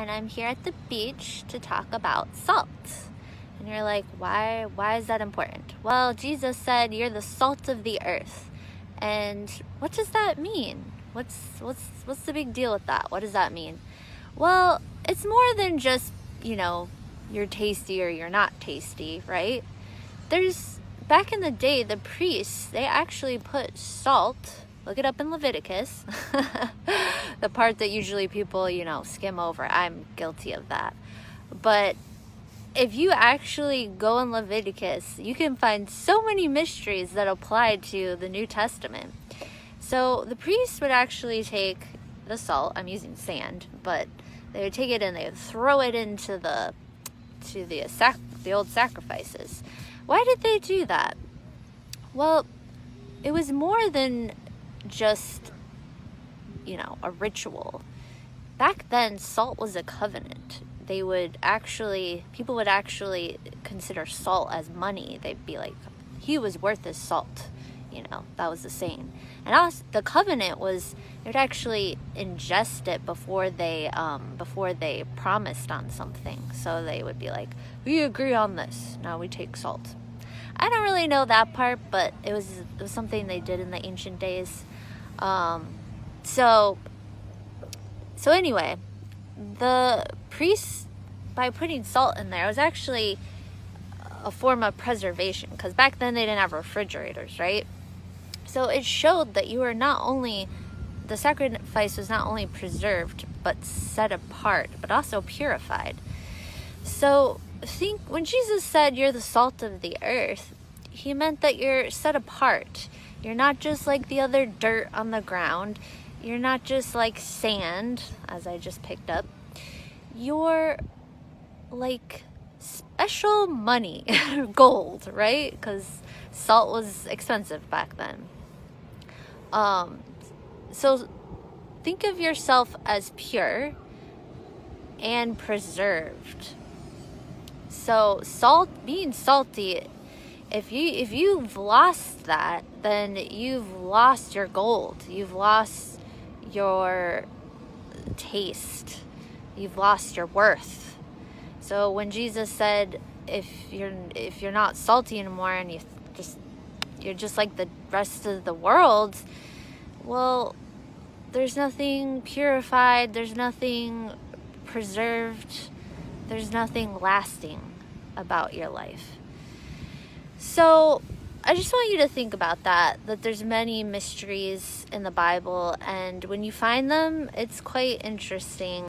and I'm here at the beach to talk about salt. And you're like, why is that important? Well, Jesus said you're the salt of the earth. And what does that mean? What's the big deal with that? What does that mean? Well, it's more than just, you're tasty or you're not tasty, right? Back in the day, the priests, they actually put salt, look it up in Leviticus, the part that usually people, skim over. I'm guilty of that. But if you actually go in Leviticus, you can find so many mysteries that apply to the New Testament. So the priests would actually take the salt, I'm using sand, but they would take it and they would throw it into the old sacrifices. Why did they do that? Well, it was more than just, a ritual. Back then, salt was a covenant. People would actually consider salt as money. They'd be like, he was worth his salt. That was the saying. And also, the covenant was, they would actually ingest it before they promised on something. So they would be like, we agree on this. Now we take salt. I don't really know that part, but it was something they did in the ancient days. So anyway, the priests, by putting salt in there, it was actually a form of preservation, because back then they didn't have refrigerators, right? So it showed that the sacrifice was not only preserved, but set apart, but also purified. So think, when Jesus said you're the salt of the earth, he meant that you're set apart. You're not just like the other dirt on the ground. You're not just like sand, as I just picked up. You're like special money, gold, right? Because salt was expensive back then. So think of yourself as pure and preserved. So being salty, if you've lost that, then you've lost your gold. You've lost your taste. You've lost your worth. So when Jesus said, if you're not salty anymore and you're just like the rest of the world, well, there's nothing purified, there's nothing preserved, there's nothing lasting about your life. So I just want you to think about that there's many mysteries in the Bible, and when you find them, it's quite interesting.